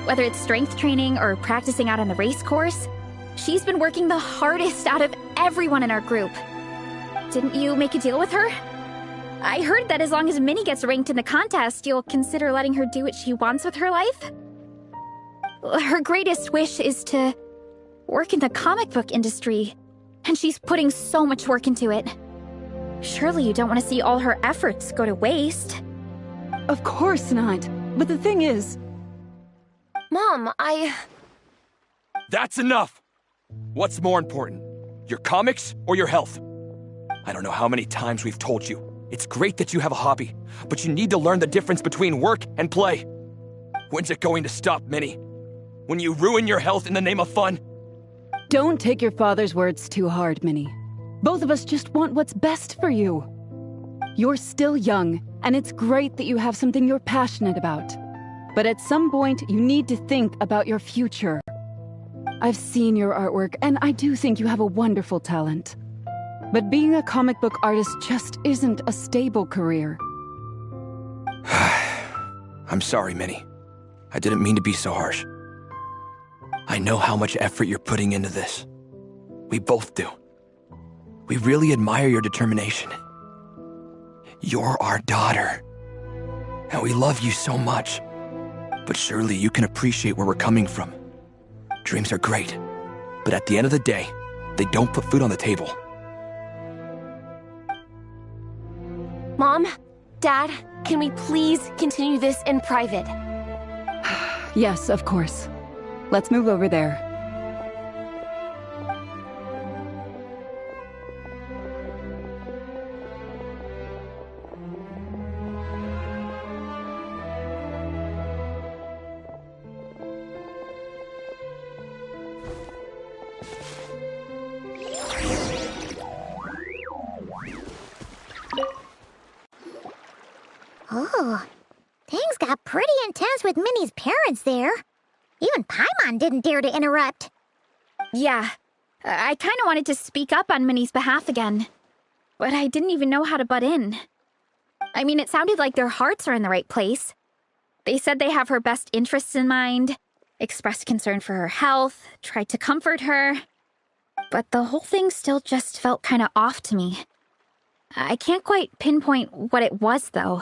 Whether it's strength training or practicing out on the race course, she's been working the hardest out of everyone in our group. Didn't you make a deal with her? I heard that as long as Minnie gets ranked in the contest, you'll consider letting her do what she wants with her life? Her greatest wish is to work in the comic book industry, and she's putting so much work into it. Surely you don't want to see all her efforts go to waste. Of course not. But the thing is... Mom, That's enough! What's more important? Your comics or your health? I don't know how many times we've told you. It's great that you have a hobby, but you need to learn the difference between work and play. When's it going to stop, Minnie? When you ruin your health in the name of fun? Don't take your father's words too hard, Minnie. Both of us just want what's best for you. You're still young, and it's great that you have something you're passionate about. But at some point, you need to think about your future. I've seen your artwork, and I do think you have a wonderful talent. But being a comic book artist just isn't a stable career. I'm sorry, Minnie. I didn't mean to be so harsh. I know how much effort you're putting into this. We both do. We really admire your determination. You're our daughter. And we love you so much. But surely you can appreciate where we're coming from. Dreams are great, but at the end of the day, they don't put food on the table. Mom, Dad, can we please continue this in private? Yes, of course. Let's move over there. Oh, things got pretty intense with Minnie's parents there. Even Paimon didn't dare to interrupt. Yeah, I kind of wanted to speak up on Minnie's behalf again, but I didn't even know how to butt in. I mean, it sounded like their hearts are in the right place. They said they have her best interests in mind, expressed concern for her health, tried to comfort her, but the whole thing still just felt kind of off to me. I can't quite pinpoint what it was, though.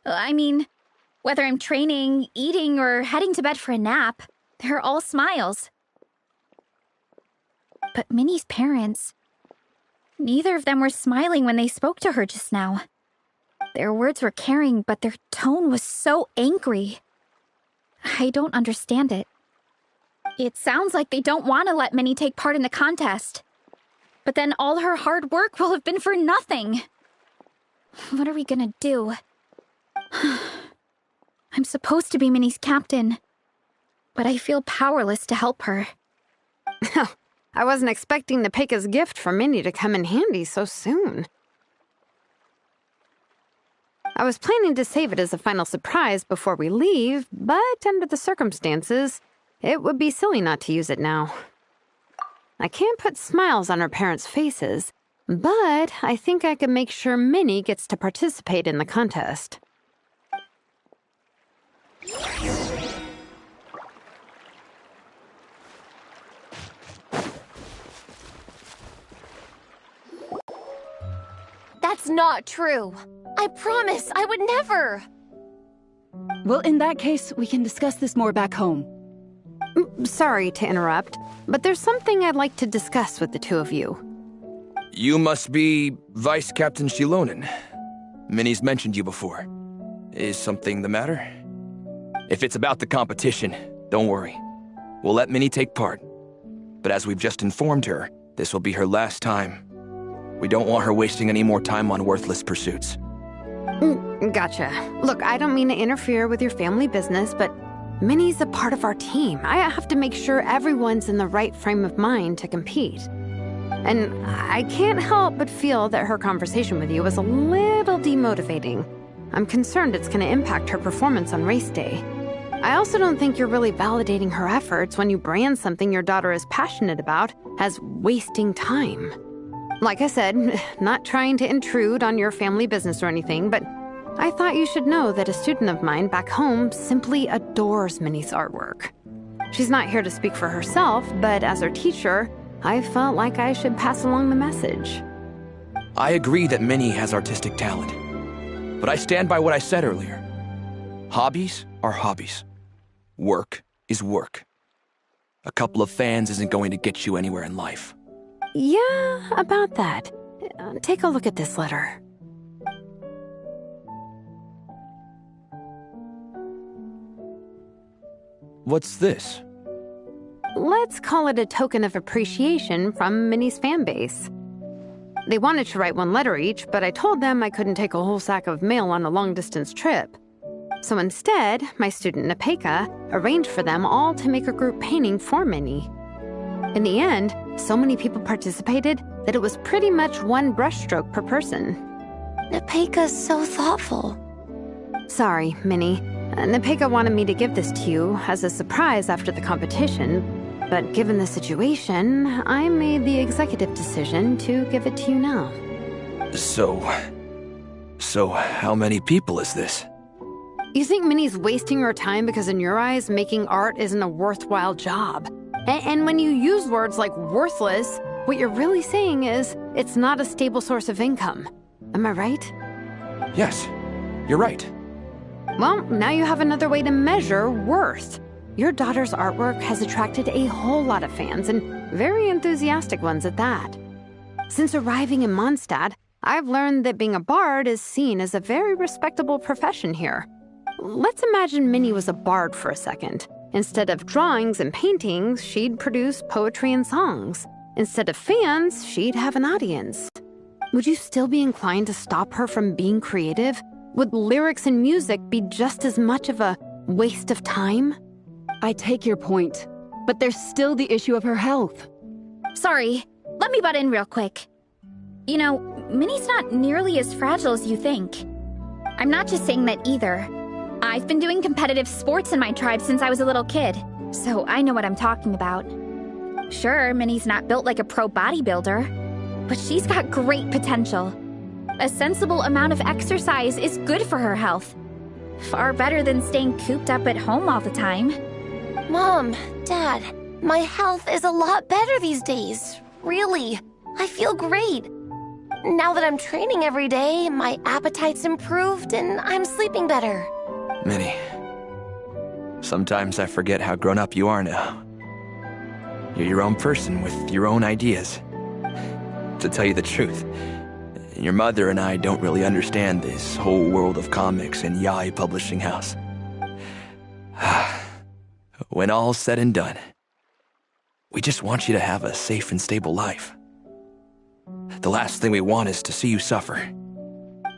I mean, whether I'm training, eating, or heading to bed for a nap, they're all smiles. But Minnie's parents, neither of them were smiling when they spoke to her just now. Their words were caring, but their tone was so angry. I don't understand it. It sounds like they don't want to let Minnie take part in the contest. But then all her hard work will have been for nothing. What are we gonna do? I'm supposed to be Minnie's captain, but I feel powerless to help her. I wasn't expecting Nepeka's gift for Minnie to come in handy so soon. I was planning to save it as a final surprise before we leave, but under the circumstances, it would be silly not to use it now. I can't put smiles on her parents' faces, but I think I can make sure Minnie gets to participate in the contest. That's not true. I promise I would never. Well, in that case, we can discuss this more back home. Sorry to interrupt, but there's something I'd like to discuss with the two of you. You must be Vice Captain Shilonen. Minnie's mentioned you before. Is something the matter? If it's about the competition, don't worry. We'll let Minnie take part. But as we've just informed her, this will be her last time. We don't want her wasting any more time on worthless pursuits. Gotcha. Look, I don't mean to interfere with your family business, but Minnie's a part of our team. I have to make sure everyone's in the right frame of mind to compete. And I can't help but feel that her conversation with you was a little demotivating. I'm concerned it's going to impact her performance on race day. I also don't think you're really validating her efforts when you brand something your daughter is passionate about as wasting time. Like I said, not trying to intrude on your family business or anything, but I thought you should know that a student of mine back home simply adores Minnie's artwork. She's not here to speak for herself, but as her teacher, I felt like I should pass along the message. I agree that Minnie has artistic talent, but I stand by what I said earlier. Hobbies are hobbies. Work is work. A couple of fans isn't going to get you anywhere in life. Yeah, about that. Take a look at this letter. What's this? Let's call it a token of appreciation from Minnie's fan base. They wanted to write one letter each, but I told them I couldn't take a whole sack of mail on a long-distance trip. So instead, my student Nepeka arranged for them all to make a group painting for Minnie. In the end, so many people participated that it was pretty much one brushstroke per person. Nepeka's so thoughtful. Sorry, Minnie. Nepeka wanted me to give this to you as a surprise after the competition, but given the situation, I made the executive decision to give it to you now. So how many people is this? You think Minnie's wasting her time because in your eyes, making art isn't a worthwhile job? And when you use words like worthless, what you're really saying is it's not a stable source of income. Am I right? Yes, you're right. Well, now you have another way to measure worth. Your daughter's artwork has attracted a whole lot of fans, and very enthusiastic ones at that. Since arriving in Mondstadt, I've learned that being a bard is seen as a very respectable profession here. Let's imagine Minnie was a bard for a second. Instead of drawings and paintings, she'd produce poetry and songs. Instead of fans, she'd have an audience. Would you still be inclined to stop her from being creative? Would lyrics and music be just as much of a waste of time? I take your point, but there's still the issue of her health. Sorry, let me butt in real quick. You know, Minnie's not nearly as fragile as you think. I'm not just saying that either. I've been doing competitive sports in my tribe since I was a little kid, so I know what I'm talking about. Sure, Minnie's not built like a pro bodybuilder, but she's got great potential. A sensible amount of exercise is good for her health. Far better than staying cooped up at home all the time. Mom, Dad, my health is a lot better these days. Really, I feel great. Now that I'm training every day, my appetite's improved and I'm sleeping better. Minnie, sometimes I forget how grown up you are now. You're your own person with your own ideas. To tell you the truth, your mother and I don't really understand this whole world of comics and Yaoi Publishing House. When all's said and done, we just want you to have a safe and stable life. The last thing we want is to see you suffer.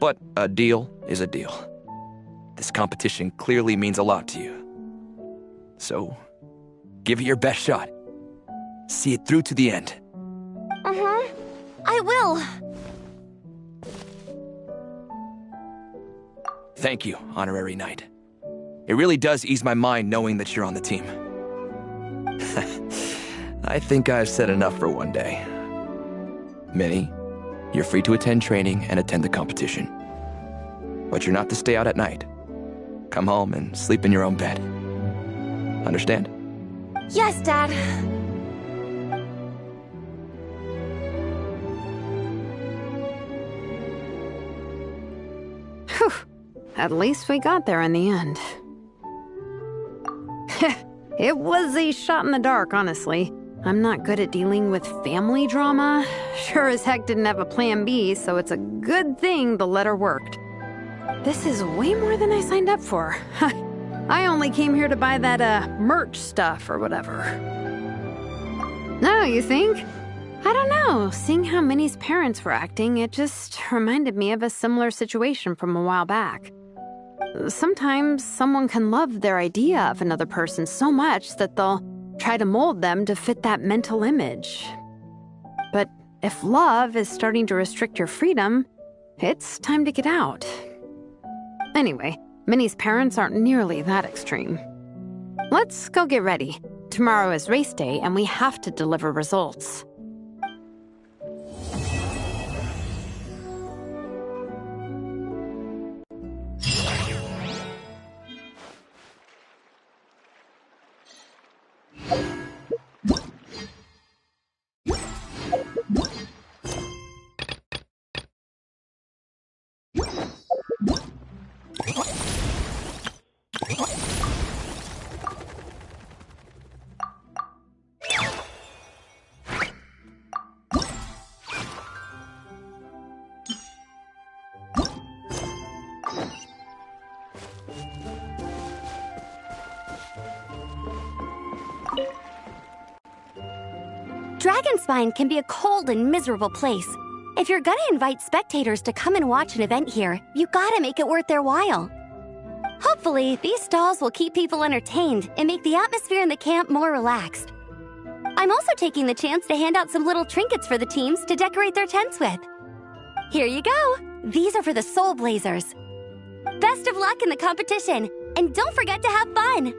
But a deal is a deal. This competition clearly means a lot to you. So, give it your best shot. See it through to the end. I will. Thank you, Honorary Knight. It really does ease my mind knowing that you're on the team. I think I've said enough for one day. Minnie, you're free to attend training and attend the competition. But you're not to stay out at night. Come home and sleep in your own bed. Understand? Yes, Dad. Whew. At least we got there in the end. It was a shot in the dark, honestly. I'm not good at dealing with family drama. Sure as heck didn't have a plan B, so it's a good thing the letter worked. This is way more than I signed up for. I only came here to buy that, merch stuff or whatever. No, you think? I don't know. Seeing how Minnie's parents were acting, it just reminded me of a similar situation from a while back. Sometimes someone can love their idea of another person so much that they'll try to mold them to fit that mental image. But if love is starting to restrict your freedom, it's time to get out. Anyway, Minnie's parents aren't nearly that extreme. Let's go get ready. Tomorrow is race day and we have to deliver results. Dragonspine can be a cold and miserable place. If you're gonna invite spectators to come and watch an event here, you gotta make it worth their while. Hopefully, these stalls will keep people entertained and make the atmosphere in the camp more relaxed. I'm also taking the chance to hand out some little trinkets for the teams to decorate their tents with. Here you go! These are for the Soulblazers. Best of luck in the competition, and don't forget to have fun!